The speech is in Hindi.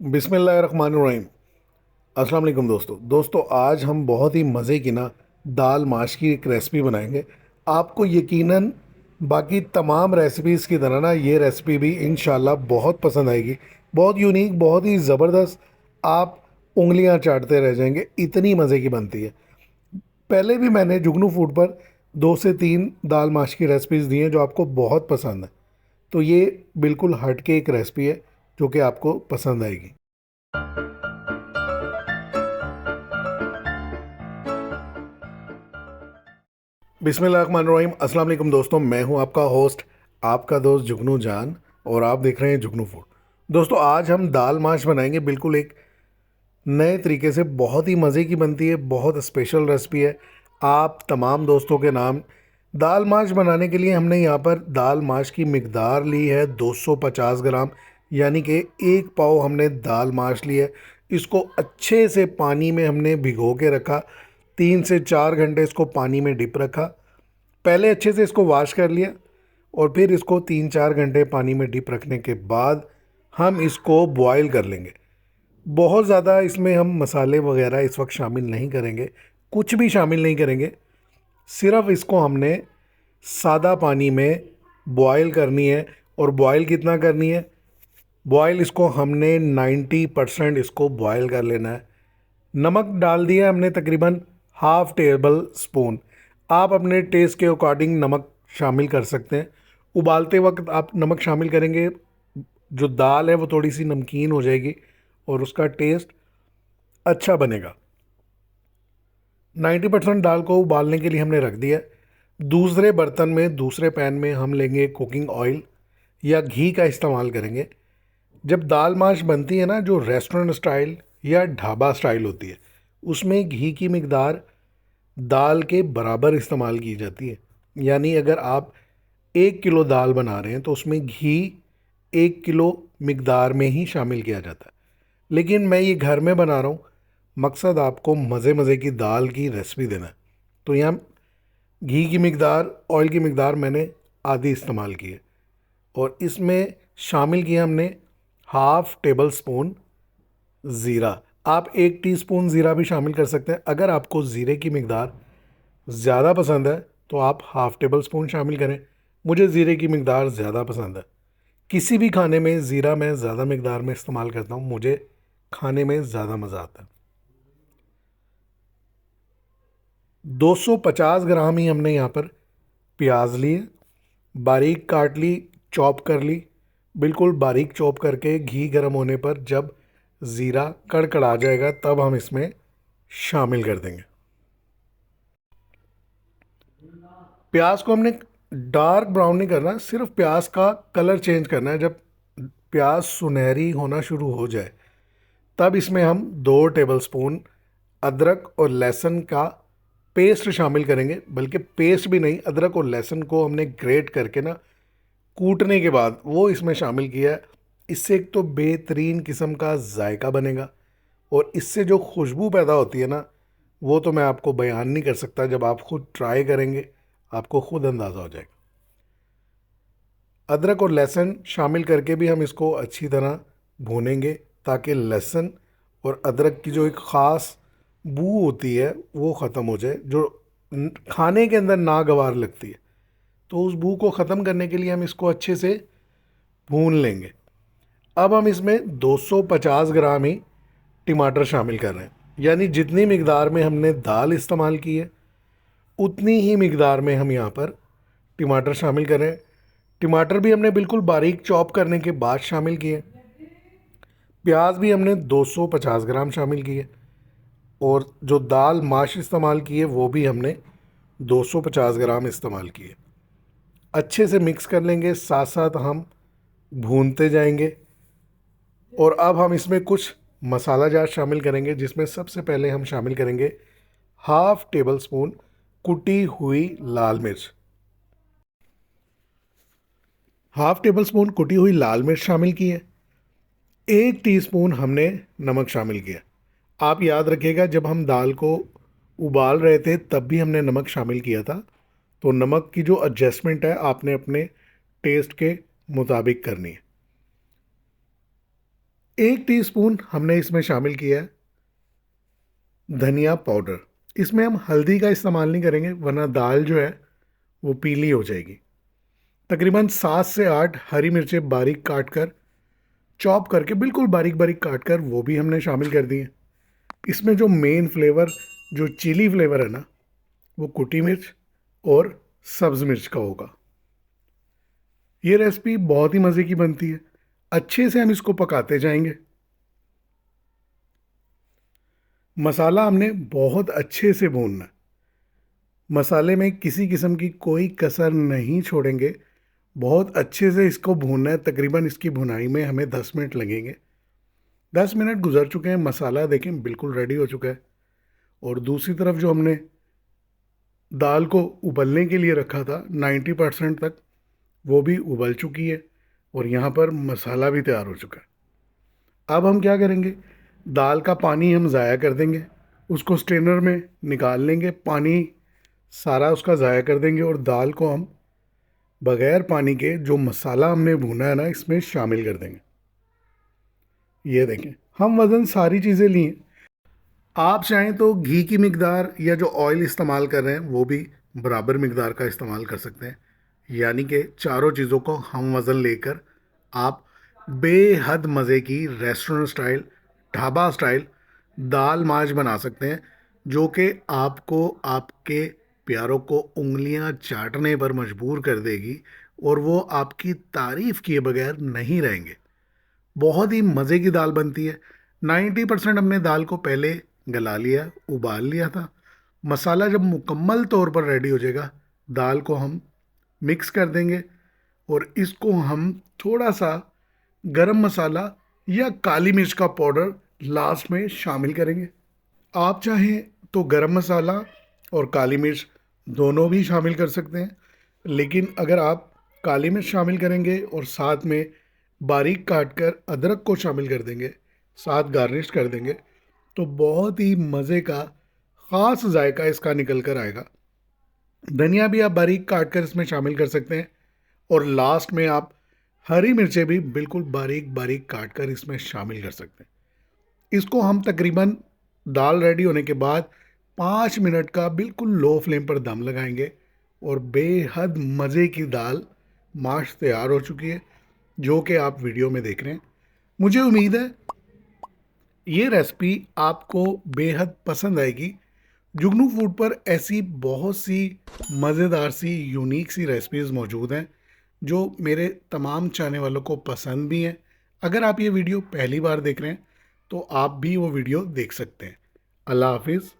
बिस्मिल्लाहिर्रहमानिर्रहीम। अस्सलाम वालेकुम दोस्तों, आज हम बहुत ही मज़े की ना दाल माश की एक रेसिपी बनाएंगे। आपको यकीनन बाकी तमाम रेसिपीज़ की तरह ना ये रेसिपी भी इंशाल्लाह बहुत पसंद आएगी। बहुत यूनिक, बहुत ही ज़बरदस्त। आप उंगलियां चाटते रह जाएंगे, इतनी मज़े की बनती है। पहले भी मैंने जुगनू फूड पर 2 से 3 दाल माश की रेसिपीज़ दी हैं जो आपको बहुत पसंद है। तो ये बिल्कुल हट के एक रेसिपी है जो कि आपको पसंद आएगी। बिस्मिल्लाहिर्रहमानिर्रहीम। अस्सलाम वालेकुम दोस्तों, मैं हूं आपका होस्ट, आपका दोस्त जुगनू जान, और आप देख रहे हैं जुगनू फूड। दोस्तों, आज हम दाल माश बनाएंगे बिल्कुल एक नए तरीके से। बहुत ही मज़े की बनती है, बहुत स्पेशल रेसिपी है। आप तमाम दोस्तों के नाम। दाल माश बनाने के लिए हमने यहाँ पर दाल माश की मिकदार ली है 250 ग्राम, यानी कि 1 पाव हमने दाल माश ली है। इसको अच्छे से पानी में हमने भिगो के रखा, 3 से 4 घंटे इसको पानी में डिप रखा। पहले अच्छे से इसको वॉश कर लिया और फिर इसको 3-4 घंटे पानी में डिप रखने के बाद हम इसको बॉईल कर लेंगे। बहुत ज़्यादा इसमें हम मसाले वगैरह इस वक्त शामिल नहीं करेंगे, कुछ भी शामिल नहीं करेंगे। सिर्फ इसको हमने सादा पानी में बॉईल करनी है। और बॉईल कितना करनी है? बॉईल इसको हमने 90% इसको बॉईल कर लेना है। नमक डाल दिया हमने तकरीबन ½ टेबल स्पून। आप अपने टेस्ट के अकॉर्डिंग नमक शामिल कर सकते हैं। उबालते वक्त आप नमक शामिल करेंगे, जो दाल है वो थोड़ी सी नमकीन हो जाएगी और उसका टेस्ट अच्छा बनेगा। 90% दाल को उबालने के लिए हमने रख दिया। दूसरे बर्तन में, दूसरे पैन में हम लेंगे कुकिंग ऑयल या घी का इस्तेमाल करेंगे। जब दाल माश बनती है ना, जो रेस्टोरेंट स्टाइल या ढाबा स्टाइल होती है, उसमें घी की मिकदार दाल के बराबर इस्तेमाल की जाती है। यानी अगर आप 1 किलो दाल बना रहे हैं तो उसमें घी 1 किलो मिकदार में ही शामिल किया जाता है। लेकिन मैं ये घर में बना रहा हूँ, मकसद आपको मज़े मज़े की दाल की रेसिपी देना है। तो यहाँ घी की मिकदार, ऑयल की मिकदार मैंने आधी इस्तेमाल की है। और इसमें शामिल किया हमने ½ टेबल स्पून ज़ीरा। आप 1 टीस्पून ज़ीरा भी शामिल कर सकते हैं। अगर आपको ज़ीरे की मिकदार ज़्यादा पसंद है तो आप ½ टेबल स्पून शामिल करें। मुझे ज़ीरे की मिकदार ज़्यादा पसंद है। किसी भी खाने में ज़ीरा मैं ज़्यादा मिकदार में इस्तेमाल करता हूँ, मुझे खाने में ज़्यादा मज़ा आता है। 250 ग्राम ही हमने यहाँ पर प्याज लिए, बारीक काट ली, चॉप कर ली। बिल्कुल बारीक चॉप करके घी गर्म होने पर जब ज़ीरा कड़कड़ा जाएगा तब हम इसमें शामिल कर देंगे। प्याज को हमने डार्क ब्राउन नहीं करना, सिर्फ प्याज का कलर चेंज करना है। जब प्याज सुनहरी होना शुरू हो जाए तब इसमें हम 2 टेबल स्पून अदरक और लहसुन का पेस्ट शामिल करेंगे। बल्कि पेस्ट भी नहीं, अदरक और लहसुन को हमने ग्रेट करके ना, कूटने के बाद वो इसमें शामिल किया है। इससे एक तो बेहतरीन किस्म का जायका बनेगा और इससे जो खुशबू पैदा होती है ना, वो तो मैं आपको बयान नहीं कर सकता। जब आप खुद ट्राई करेंगे आपको खुद अंदाज़ा हो जाएगा। अदरक और लहसुन शामिल करके भी हम इसको अच्छी तरह भूनेंगे ताकि लहसुन और अदरक की जो एक ख़ास बू होती है वो ख़त्म हो जाए, जो खाने के अंदर नागवार लगती है। तो उस बू को ख़त्म करने के लिए हम इसको अच्छे से भून लेंगे। अब हम इसमें 250 ग्राम ही टमाटर शामिल कर रहे हैं। यानी जितनी मिकदार में हमने दाल इस्तेमाल की है उतनी ही मिकदार में हम यहाँ पर टमाटर शामिल करें। टमाटर भी हमने बिल्कुल बारीक चॉप करने के बाद शामिल किए। प्याज भी हमने 250 ग्राम शामिल किए। और जो दाल माश इस्तेमाल की है वो भी हमने 250 ग्राम इस्तेमाल किए। अच्छे से मिक्स कर लेंगे, साथ साथ हम भूनते जाएंगे। और अब हम इसमें कुछ मसाला जात शामिल करेंगे, जिसमें सबसे पहले हम शामिल करेंगे ½ टेबल स्पून कुटी हुई लाल मिर्च। ½ टेबल स्पून कुटी हुई लाल मिर्च शामिल की है। 1 टीस्पून हमने नमक शामिल किया। आप याद रखिएगा, जब हम दाल को उबाल रहे थे तब भी हमने नमक शामिल किया था। तो नमक की जो एडजस्टमेंट है आपने अपने टेस्ट के मुताबिक करनी है। 1 टीस्पून हमने इसमें शामिल किया है धनिया पाउडर। इसमें हम हल्दी का इस्तेमाल नहीं करेंगे वरना दाल जो है वो पीली हो जाएगी। तकरीबन 7 से 8 हरी मिर्चें बारीक काट कर, चॉप करके बिल्कुल बारीक बारीक काट कर वो भी हमने शामिल कर दी है। इसमें जो मेन फ्लेवर, जो चिली फ्लेवर है ना, वो कुटी मिर्च और सब्ज मिर्च का होगा। ये रेसिपी बहुत ही मज़े की बनती है। अच्छे से हम इसको पकाते जाएंगे। मसाला हमने बहुत अच्छे से भूनना है। मसाले में किसी किस्म की कोई कसर नहीं छोड़ेंगे। बहुत अच्छे से इसको भूनना है। तकरीबन इसकी भुनाई में हमें 10 मिनट लगेंगे। 10 मिनट गुजर चुके हैं, मसाला देखें बिल्कुल रेडी हो चुका है। और दूसरी तरफ जो हमने दाल को उबलने के लिए रखा था 90% तक, वो भी उबल चुकी है और यहाँ पर मसाला भी तैयार हो चुका है। अब हम क्या करेंगे, दाल का पानी हम ज़ाया कर देंगे, उसको स्ट्रेनर में निकाल लेंगे, पानी सारा उसका ज़ाया कर देंगे और दाल को हम बग़ैर पानी के जो मसाला हमने भुना है ना इसमें शामिल कर देंगे। ये देखें, हम वज़न सारी चीज़ें ली हैं। आप चाहें तो घी की मिकदार या जो ऑयल इस्तेमाल कर रहे हैं वो भी बराबर मिकदार का इस्तेमाल कर सकते हैं। यानी कि चारों चीज़ों को हम वज़न लेकर आप बेहद मज़े की रेस्टोरेंट स्टाइल, ढाबा स्टाइल दाल माश बना सकते हैं, जो कि आपको आपके प्यारों को उंगलियां चाटने पर मजबूर कर देगी और वो आपकी तारीफ़ किए बगैर नहीं रहेंगे। बहुत ही मज़े की दाल बनती है। 90% हमने दाल को पहले गला लिया, उबाल लिया था। मसाला जब मुकम्मल तौर पर रेडी हो जाएगा, दाल को हम मिक्स कर देंगे और इसको हम थोड़ा सा गरम मसाला या काली मिर्च का पाउडर लास्ट में शामिल करेंगे। आप चाहें तो गरम मसाला और काली मिर्च दोनों भी शामिल कर सकते हैं, लेकिन अगर आप काली मिर्च शामिल करेंगे और साथ में बारीक काट कर अदरक को शामिल कर देंगे, साथ गार्निश कर देंगे, तो बहुत ही मज़े का ख़ास जायका इसका निकल कर आएगा। धनिया भी आप बारीक काट कर इसमें शामिल कर सकते हैं और लास्ट में आप हरी मिर्चें भी बिल्कुल बारीक बारीक काट कर इसमें शामिल कर सकते हैं। इसको हम तकरीबन दाल रेडी होने के बाद 5 मिनट का बिल्कुल लो फ्लेम पर दम लगाएंगे और बेहद मज़े की दाल माश तैयार हो चुकी है, जो कि आप वीडियो में देख रहे हैं। मुझे उम्मीद है ये रेसिपी आपको बेहद पसंद आएगी। जुगनू फूड पर ऐसी बहुत सी मज़ेदार सी यूनिक सी रेसिपीज़ मौजूद हैं जो मेरे तमाम चाहने वालों को पसंद भी हैं। अगर आप ये वीडियो पहली बार देख रहे हैं तो आप भी वो वीडियो देख सकते हैं। अल्लाह हाफिज़।